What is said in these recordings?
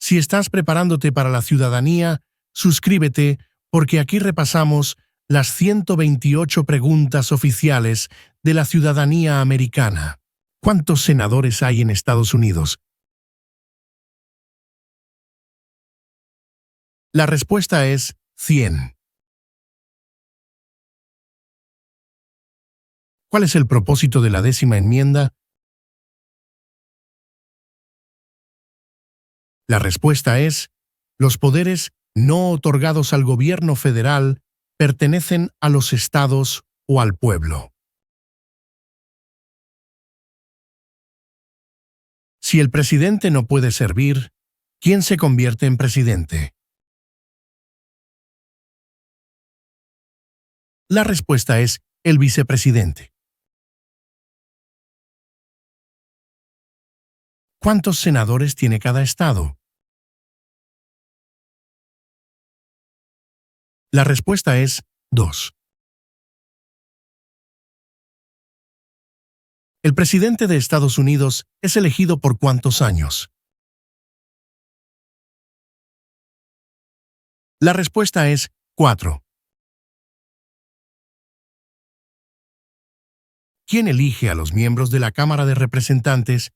Si estás preparándote para la ciudadanía, suscríbete porque aquí repasamos las 128 preguntas oficiales de la ciudadanía americana. ¿Cuántos senadores hay en Estados Unidos? La respuesta es 100. ¿Cuál es el propósito de la 10ª enmienda? La respuesta es: los poderes no otorgados al gobierno federal pertenecen a los estados o al pueblo. Si el presidente no puede servir, ¿quién se convierte en presidente? La respuesta es el vicepresidente. ¿Cuántos senadores tiene cada estado? La respuesta es 2. El presidente de Estados Unidos es elegido por ¿cuántos años? La respuesta es 4. ¿Quién elige a los miembros de la Cámara de Representantes?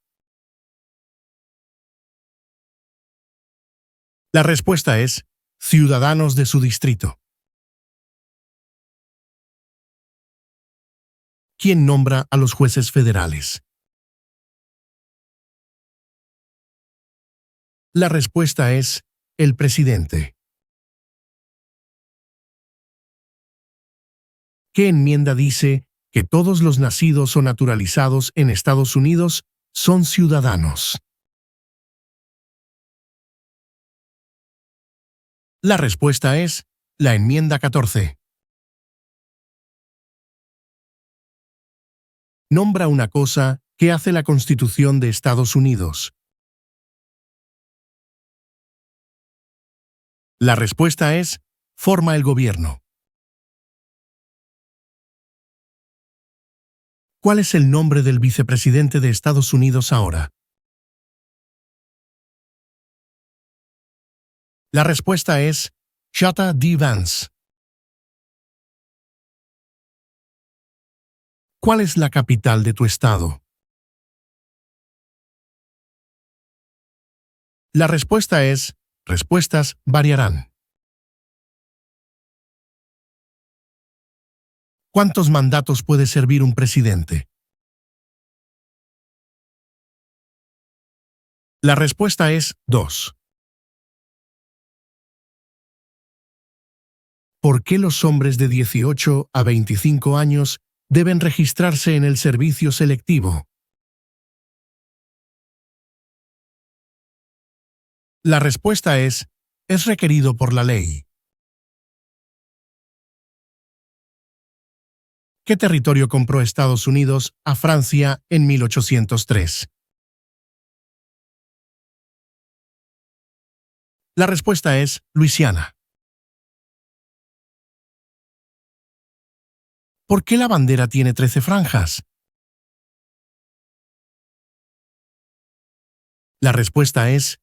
La respuesta es ciudadanos de su distrito. ¿Quién nombra a los jueces federales? La respuesta es el presidente. ¿Qué enmienda dice que todos los nacidos o naturalizados en Estados Unidos son ciudadanos? La respuesta es la enmienda 14. Nombra una cosa que hace la Constitución de Estados Unidos. La respuesta es forma el gobierno. ¿Cuál es el nombre del vicepresidente de Estados Unidos ahora? La respuesta es Chota D. Vance. ¿Cuál es la capital de tu estado? La respuesta es: respuestas variarán. ¿Cuántos mandatos puede servir un presidente? La respuesta es 2. ¿Por qué los hombres de 18 a 25 años deben registrarse en el servicio selectivo? La respuesta es requerido por la ley. ¿Qué territorio compró Estados Unidos a Francia en 1803? La respuesta es Luisiana. ¿Por qué la bandera tiene 13 franjas? La respuesta es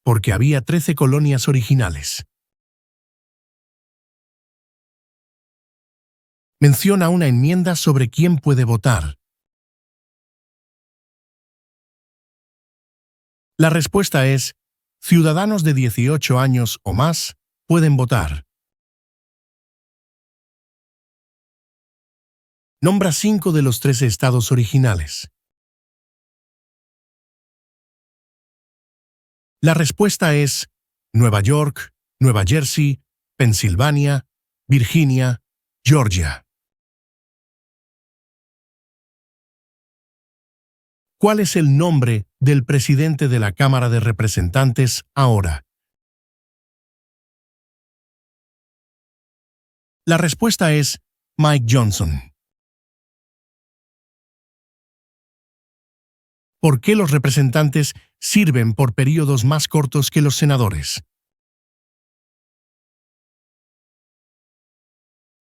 porque había 13 colonias originales. Menciona una enmienda sobre quién puede votar. La respuesta es: ciudadanos de 18 años o más pueden votar. Nombra 5 de los 13 estados originales. La respuesta es Nueva York, Nueva Jersey, Pensilvania, Virginia, Georgia. ¿Cuál es el nombre del presidente de la Cámara de Representantes ahora? La respuesta es Mike Johnson. ¿Por qué los representantes sirven por periodos más cortos que los senadores?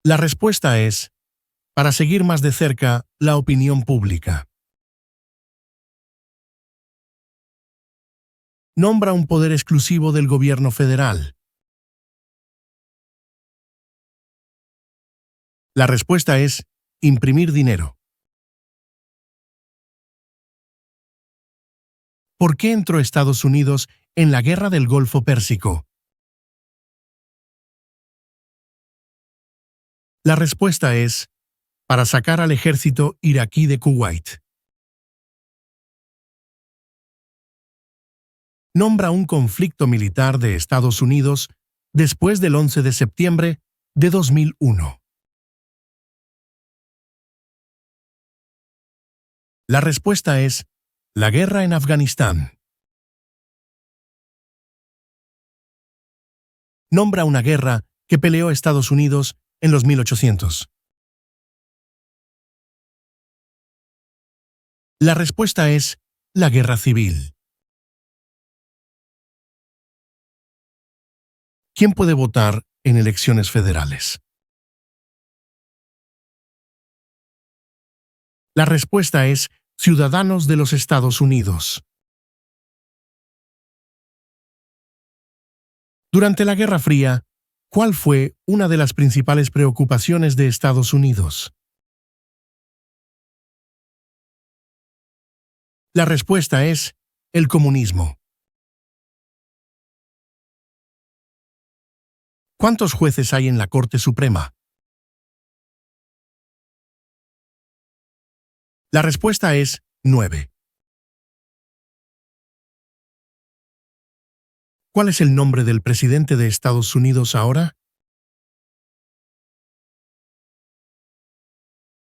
La respuesta es para seguir más de cerca la opinión pública. Nombra un poder exclusivo del gobierno federal. La respuesta es imprimir dinero. ¿Por qué entró Estados Unidos en la Guerra del Golfo Pérsico? La respuesta es para sacar al ejército iraquí de Kuwait. Nombra un conflicto militar de Estados Unidos después del 11 de septiembre de 2001. La respuesta es la guerra en Afganistán. Nombra una guerra que peleó Estados Unidos en los 1800. La respuesta es la guerra civil. ¿Quién puede votar en elecciones federales? La respuesta es ciudadanos de los Estados Unidos. Durante la Guerra Fría, ¿cuál fue una de las principales preocupaciones de Estados Unidos? La respuesta es el comunismo. ¿Cuántos jueces hay en la Corte Suprema? La respuesta es 9. ¿Cuál es el nombre del presidente de Estados Unidos ahora?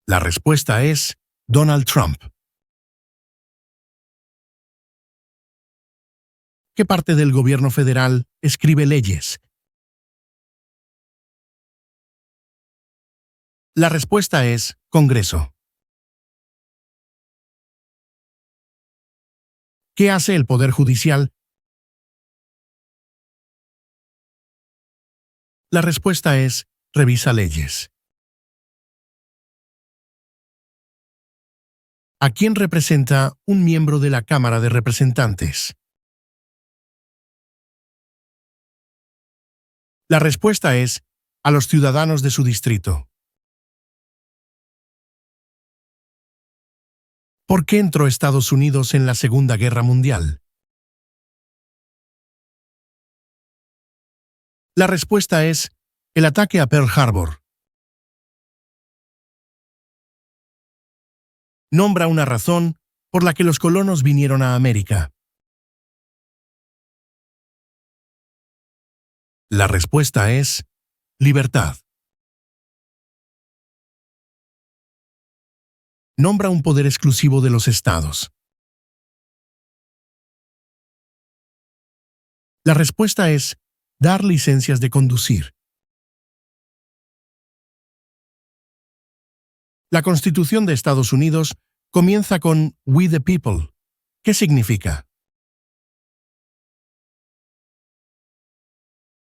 La respuesta es Donald Trump. ¿Qué parte del gobierno federal escribe leyes? La respuesta es Congreso. ¿Qué hace el Poder Judicial? La respuesta es revisa leyes. ¿A quién representa un miembro de la Cámara de Representantes? La respuesta es a los ciudadanos de su distrito. ¿Por qué entró Estados Unidos en la Segunda Guerra Mundial? La respuesta es el ataque a Pearl Harbor. Nombra una razón por la que los colonos vinieron a América. La respuesta es libertad. Nombra un poder exclusivo de los estados. La respuesta es dar licencias de conducir. La Constitución de Estados Unidos comienza con We the People. ¿Qué significa?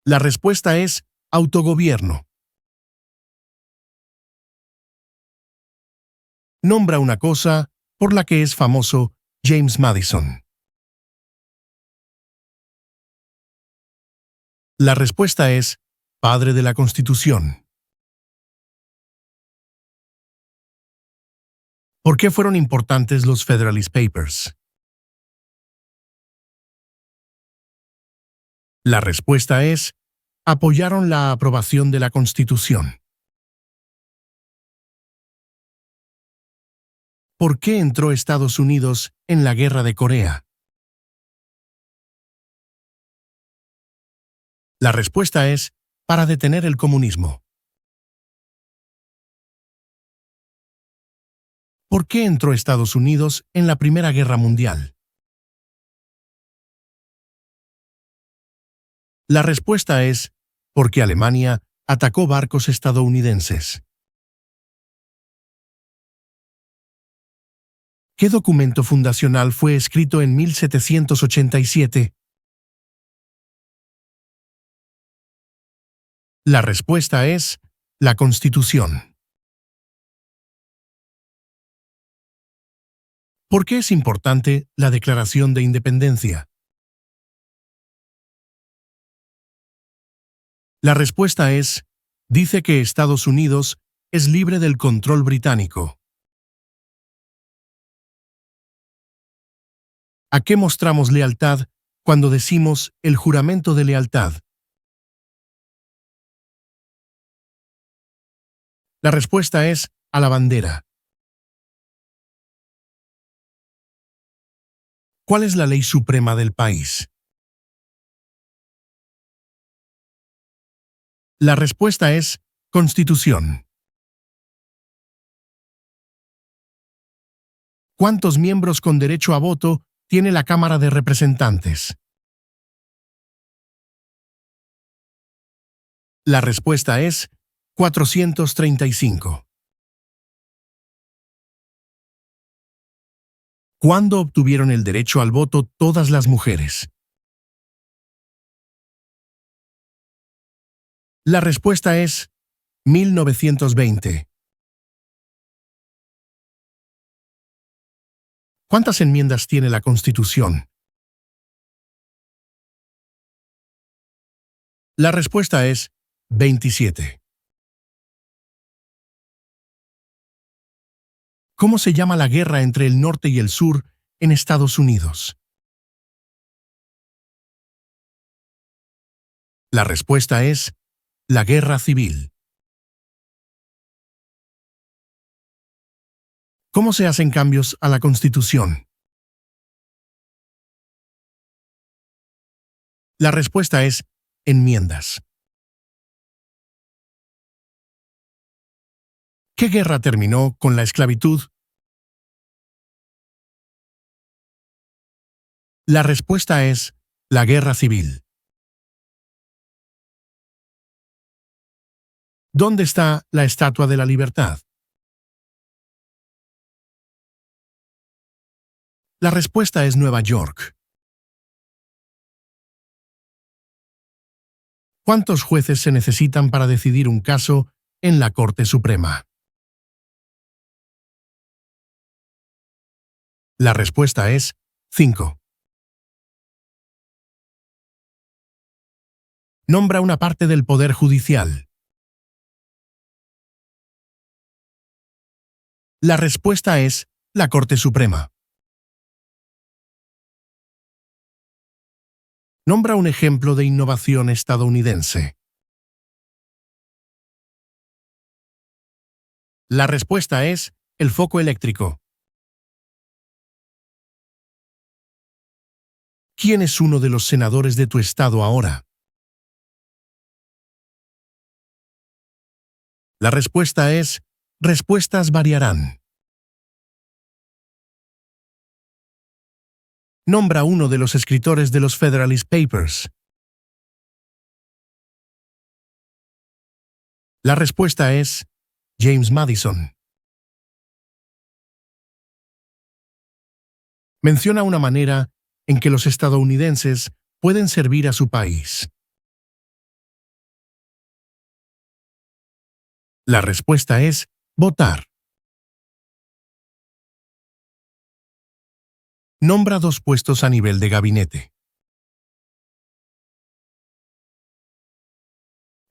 La respuesta es autogobierno. Nombra una cosa por la que es famoso James Madison. La respuesta es padre de la Constitución. ¿Por qué fueron importantes los Federalist Papers? La respuesta es apoyaron la aprobación de la Constitución. ¿Por qué entró Estados Unidos en la Guerra de Corea? La respuesta es para detener el comunismo. ¿Por qué entró Estados Unidos en la Primera Guerra Mundial? La respuesta es porque Alemania atacó barcos estadounidenses. ¿Qué documento fundacional fue escrito en 1787? La respuesta es la Constitución. ¿Por qué es importante la Declaración de Independencia? La respuesta es, dice que Estados Unidos es libre del control británico. ¿A qué mostramos lealtad cuando decimos el juramento de lealtad? La respuesta es a la bandera. ¿Cuál es la ley suprema del país? La respuesta es Constitución. ¿Cuántos miembros con derecho a voto tiene la Cámara de Representantes? La respuesta es 435. ¿Cuándo obtuvieron el derecho al voto todas las mujeres? La respuesta es 1920. ¿Cuántas enmiendas tiene la Constitución? La respuesta es 27. ¿Cómo se llama la guerra entre el norte y el sur en Estados Unidos? La respuesta es la Guerra Civil. ¿Cómo se hacen cambios a la Constitución? La respuesta es enmiendas. ¿Qué guerra terminó con la esclavitud? La respuesta es la Guerra Civil. ¿Dónde está la Estatua de la Libertad? La respuesta es Nueva York. ¿Cuántos jueces se necesitan para decidir un caso en la Corte Suprema? La respuesta es 5. Nombra una parte del Poder Judicial. La respuesta es la Corte Suprema. Nombra un ejemplo de innovación estadounidense. La respuesta es el foco eléctrico. ¿Quién es uno de los senadores de tu estado ahora? La respuesta es respuestas variarán. Nombra uno de los escritores de los Federalist Papers. La respuesta es James Madison. Menciona una manera en que los estadounidenses pueden servir a su país. La respuesta es votar. Nombra 2 puestos a nivel de gabinete.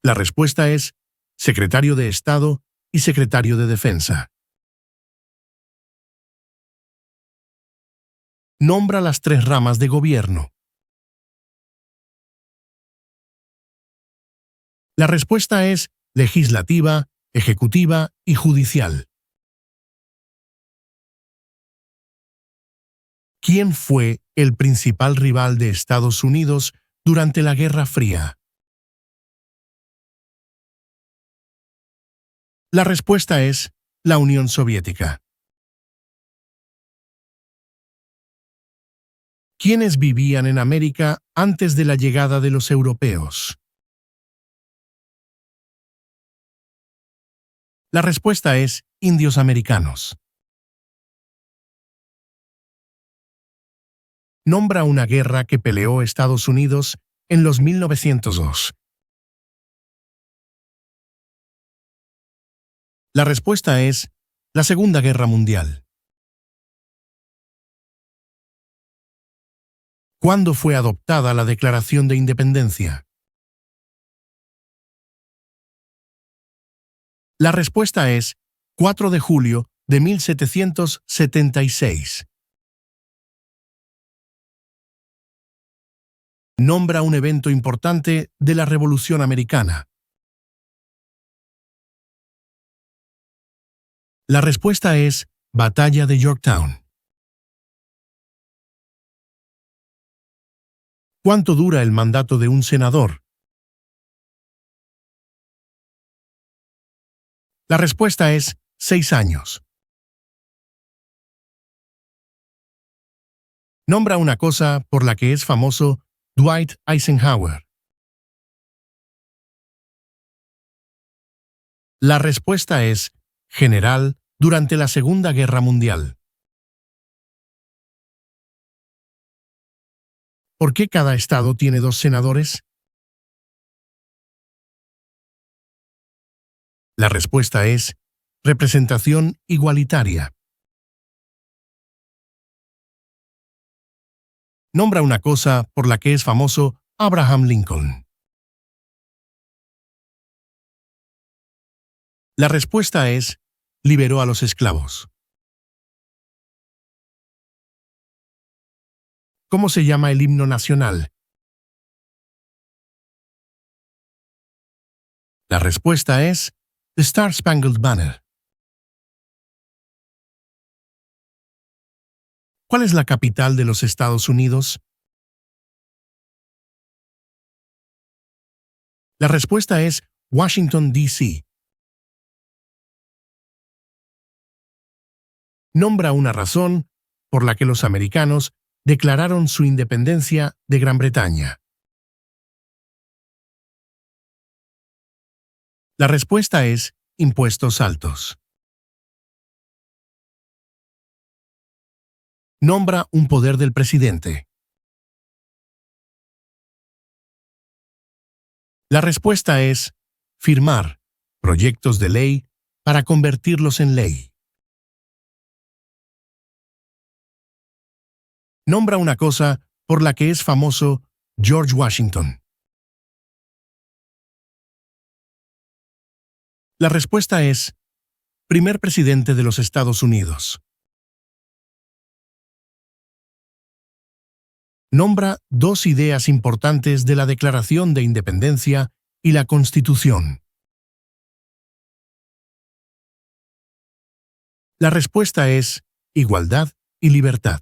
La respuesta es secretario de Estado y secretario de Defensa. Nombra las 3 ramas de gobierno. La respuesta es legislativa, ejecutiva y judicial. ¿Quién fue el principal rival de Estados Unidos durante la Guerra Fría? La respuesta es la Unión Soviética. ¿Quiénes vivían en América antes de la llegada de los europeos? La respuesta es indios americanos. Nombra una guerra que peleó Estados Unidos en los 1902. La respuesta es la Segunda Guerra Mundial. ¿Cuándo fue adoptada la Declaración de Independencia? La respuesta es 4 de julio de 1776. Nombra un evento importante de la Revolución Americana. La respuesta es Batalla de Yorktown. ¿Cuánto dura el mandato de un senador? La respuesta es 6 años. Nombra una cosa por la que es famoso Dwight Eisenhower. La respuesta es general durante la Segunda Guerra Mundial. ¿Por qué cada estado tiene 2 senadores? La respuesta es representación igualitaria. Nombra una cosa por la que es famoso Abraham Lincoln. La respuesta es liberó a los esclavos. ¿Cómo se llama el himno nacional? La respuesta es The Star Spangled Banner. ¿Cuál es la capital de los Estados Unidos? La respuesta es Washington, D.C. Nombra una razón por la que los americanos declararon su independencia de Gran Bretaña. La respuesta es impuestos altos. Nombra un poder del presidente. La respuesta es firmar proyectos de ley para convertirlos en ley. Nombra una cosa por la que es famoso George Washington. La respuesta es primer presidente de los Estados Unidos. Nombra 2 ideas importantes de la Declaración de Independencia y la Constitución. La respuesta es igualdad y libertad.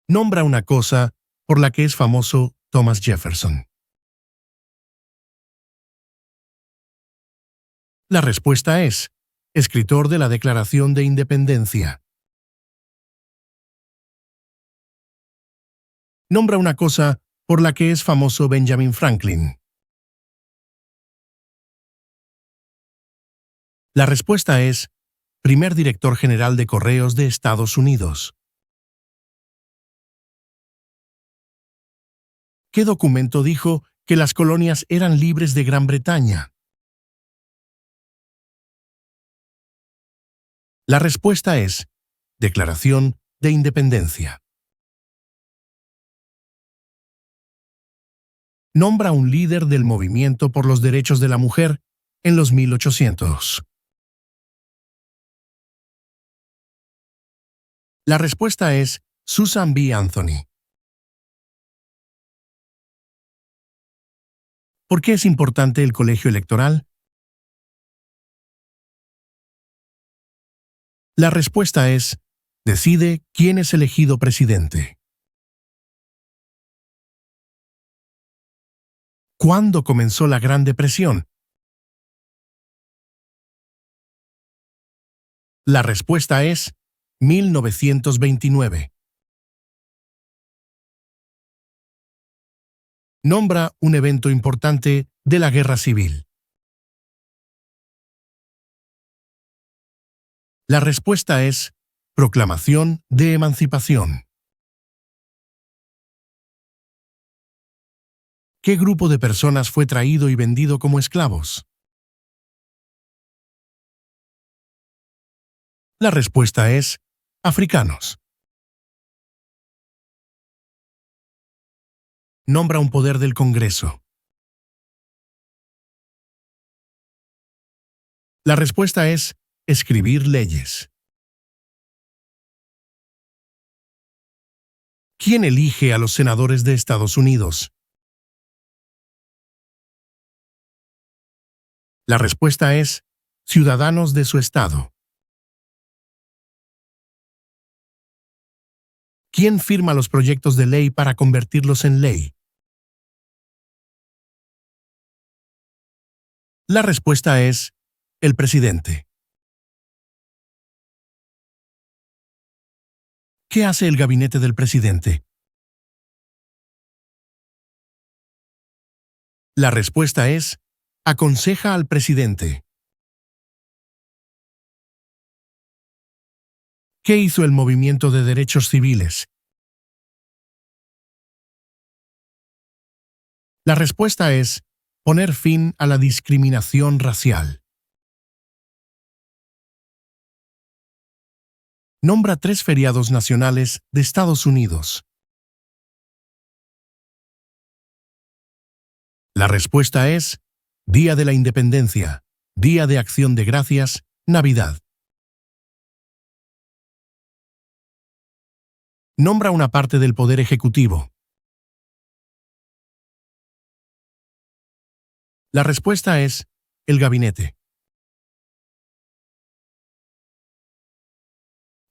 Nombra una cosa por la que es famoso Thomas Jefferson. La respuesta es escritor de la Declaración de Independencia. Nombra una cosa por la que es famoso Benjamin Franklin. La respuesta es primer director general de Correos de Estados Unidos. ¿Qué documento dijo que las colonias eran libres de Gran Bretaña? La respuesta es Declaración de Independencia. Nombra un líder del movimiento por los derechos de la mujer en los 1800. La respuesta es Susan B. Anthony. ¿Por qué es importante el colegio electoral? La respuesta es decide quién es elegido presidente. ¿Cuándo comenzó la Gran Depresión? La respuesta es 1929. Nombra un evento importante de la Guerra Civil. La respuesta es Proclamación de Emancipación. ¿Qué grupo de personas fue traído y vendido como esclavos? La respuesta es africanos. Nombra un poder del Congreso. La respuesta es escribir leyes. ¿Quién elige a los senadores de Estados Unidos? La respuesta es ciudadanos de su estado. ¿Quién firma los proyectos de ley para convertirlos en ley? La respuesta es el presidente. ¿Qué hace el gabinete del presidente? La respuesta es aconseja al presidente. ¿Qué hizo el movimiento de derechos civiles? La respuesta es poner fin a la discriminación racial. Nombra 3 feriados nacionales de Estados Unidos. La respuesta es Día de la Independencia, Día de Acción de Gracias, Navidad. Nombra una parte del Poder Ejecutivo. La respuesta es el gabinete.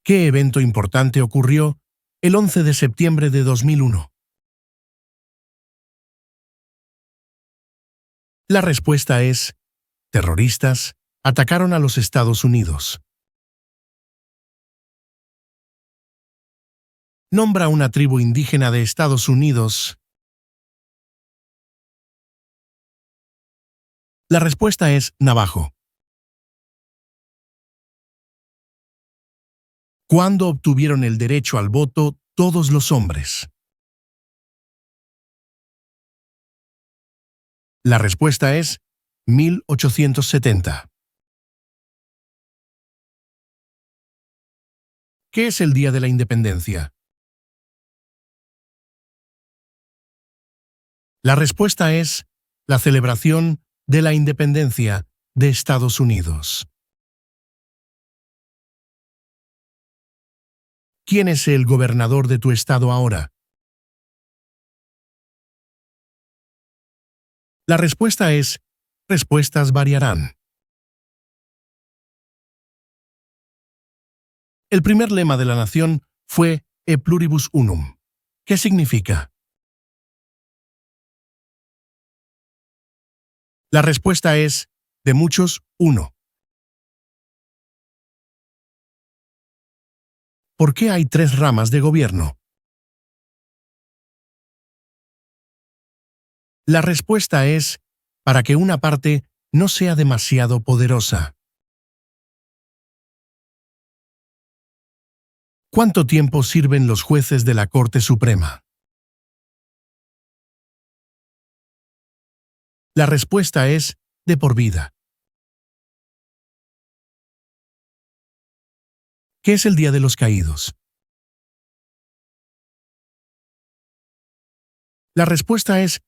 ¿Qué evento importante ocurrió el 11 de septiembre de 2001? La respuesta es terroristas atacaron a los Estados Unidos. Nombra una tribu indígena de Estados Unidos. La respuesta es Navajo. ¿Cuándo obtuvieron el derecho al voto todos los hombres? La respuesta es 1870. ¿Qué es el Día de la Independencia? La respuesta es la celebración de la independencia de Estados Unidos. ¿Quién es el gobernador de tu estado ahora? La respuesta es respuestas variarán. El primer lema de la nación fue E pluribus unum. ¿Qué significa? La respuesta es de muchos, uno. ¿Por qué hay 3 ramas de gobierno? La respuesta es para que una parte no sea demasiado poderosa. ¿Cuánto tiempo sirven los jueces de la Corte Suprema? La respuesta es de por vida. ¿Qué es el Día de los Caídos? La respuesta es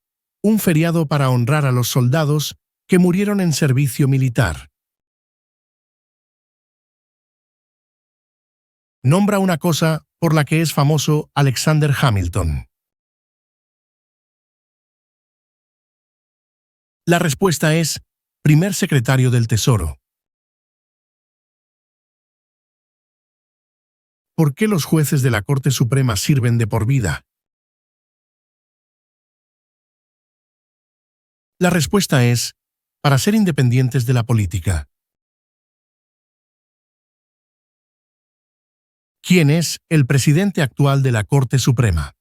un feriado para honrar a los soldados que murieron en servicio militar. Nombra una cosa por la que es famoso Alexander Hamilton. La respuesta es primer secretario del Tesoro. ¿Por qué los jueces de la Corte Suprema sirven de por vida? La respuesta es para ser independientes de la política. ¿Quién es el presidente actual de la Corte Suprema?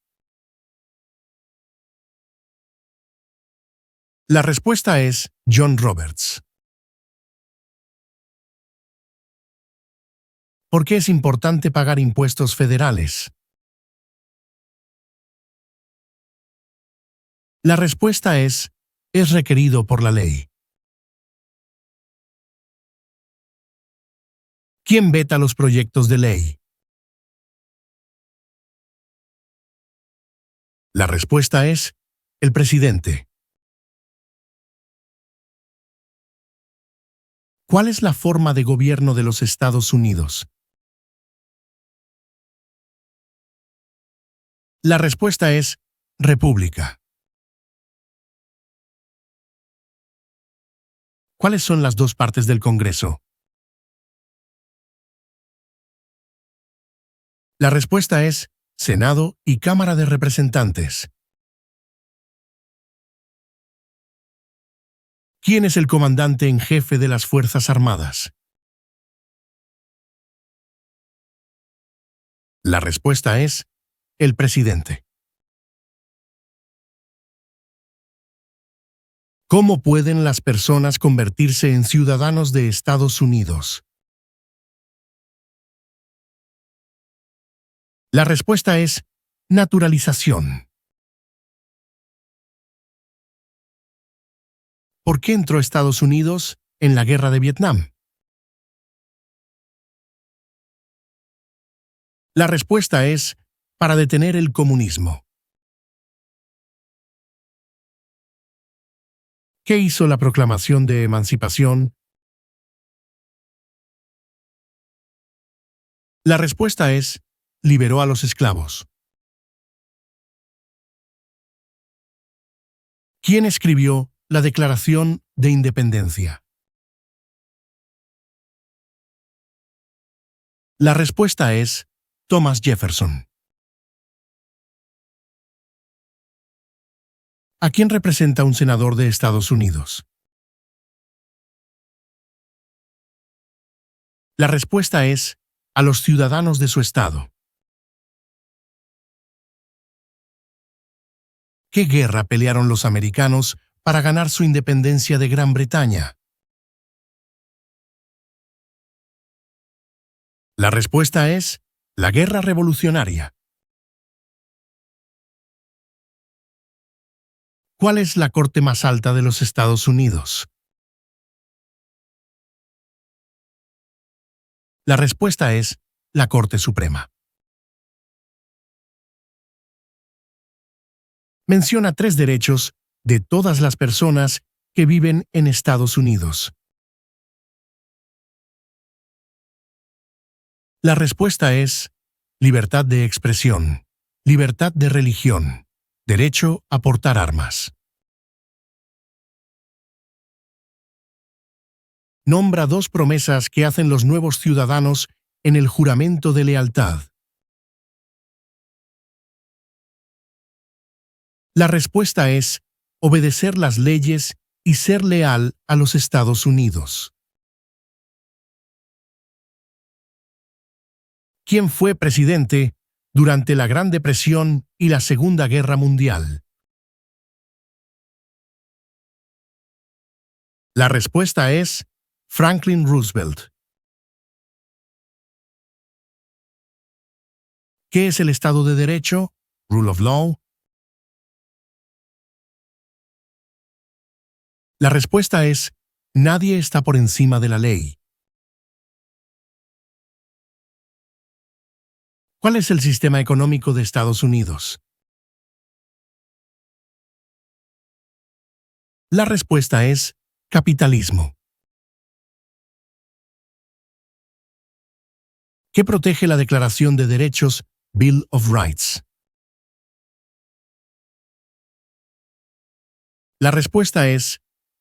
La respuesta es John Roberts. ¿Por qué es importante pagar impuestos federales? La respuesta es requerido por la ley. ¿Quién veta los proyectos de ley? La respuesta es el presidente. ¿Cuál es la forma de gobierno de los Estados Unidos? La respuesta es república. ¿Cuáles son las dos partes del Congreso? La respuesta es Senado y Cámara de Representantes. ¿Quién es el comandante en jefe de las Fuerzas Armadas? La respuesta es el presidente. ¿Cómo pueden las personas convertirse en ciudadanos de Estados Unidos? La respuesta es naturalización. ¿Por qué entró Estados Unidos en la guerra de Vietnam? La respuesta es para detener el comunismo. ¿Qué hizo la Proclamación de Emancipación? La respuesta es liberó a los esclavos. ¿Quién escribió la Declaración de Independencia? La respuesta es Thomas Jefferson. ¿A quién representa un senador de Estados Unidos? La respuesta es a los ciudadanos de su estado. ¿Qué guerra pelearon los americanos para ganar su independencia de Gran Bretaña? La respuesta es la Guerra Revolucionaria. ¿Cuál es la corte más alta de los Estados Unidos? La respuesta es la Corte Suprema. Menciona 3 derechos de todas las personas que viven en Estados Unidos. La respuesta es libertad de expresión, libertad de religión, derecho a portar armas. Nombra 2 promesas que hacen los nuevos ciudadanos en el juramento de lealtad. La respuesta es obedecer las leyes y ser leal a los Estados Unidos. ¿Quién fue presidente durante la Gran Depresión y la Segunda Guerra Mundial? La respuesta es Franklin Roosevelt. ¿Qué es el Estado de Derecho? Rule of Law. La respuesta es nadie está por encima de la ley. ¿Cuál es el sistema económico de Estados Unidos? La respuesta es capitalismo. ¿Qué protege la Declaración de Derechos, Bill of Rights? La respuesta es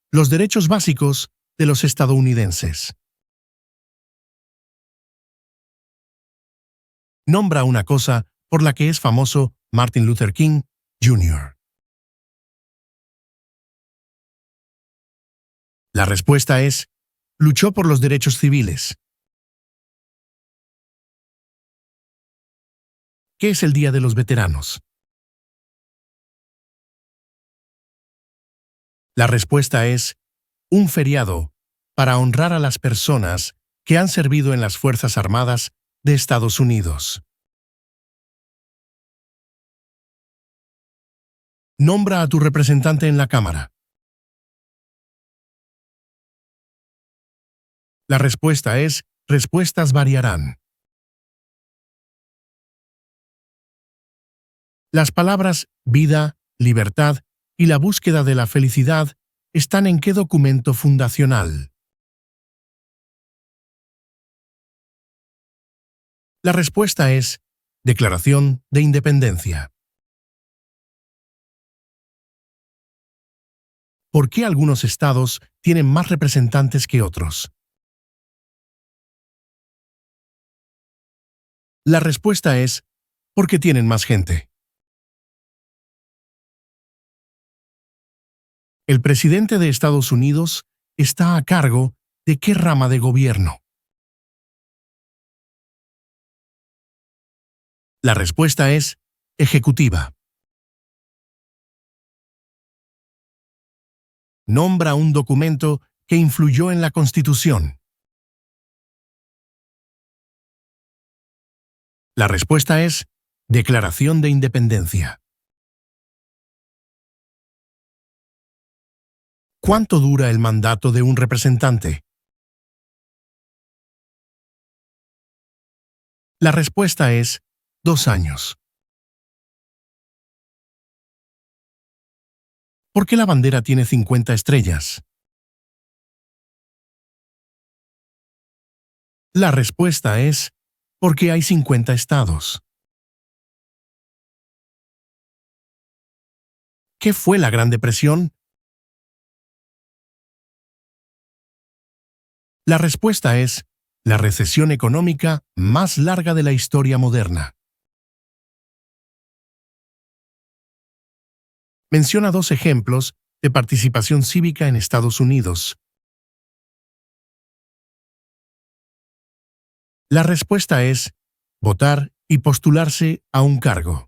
los derechos básicos de los estadounidenses. Nombra una cosa por la que es famoso Martin Luther King, Jr. La respuesta es luchó por los derechos civiles. ¿Qué es el Día de los Veteranos? La respuesta es un feriado para honrar a las personas que han servido en las Fuerzas Armadas de Estados Unidos. Nombra a tu representante en la Cámara. La respuesta es respuestas variarán. Las palabras vida, libertad y la búsqueda de la felicidad están en qué documento fundacional. La respuesta es Declaración de Independencia. ¿Por qué algunos estados tienen más representantes que otros? La respuesta es porque tienen más gente. El presidente de Estados Unidos está a cargo de qué rama de gobierno. La respuesta es ejecutiva. Nombra un documento que influyó en la Constitución. La respuesta es Declaración de Independencia. ¿Cuánto dura el mandato de un representante? La respuesta es 2 años. ¿Por qué la bandera tiene 50 estrellas? La respuesta es porque hay 50 estados. ¿Qué fue la Gran Depresión? La respuesta es la recesión económica más larga de la historia moderna. Menciona 2 ejemplos de participación cívica en Estados Unidos. La respuesta es votar y postularse a un cargo.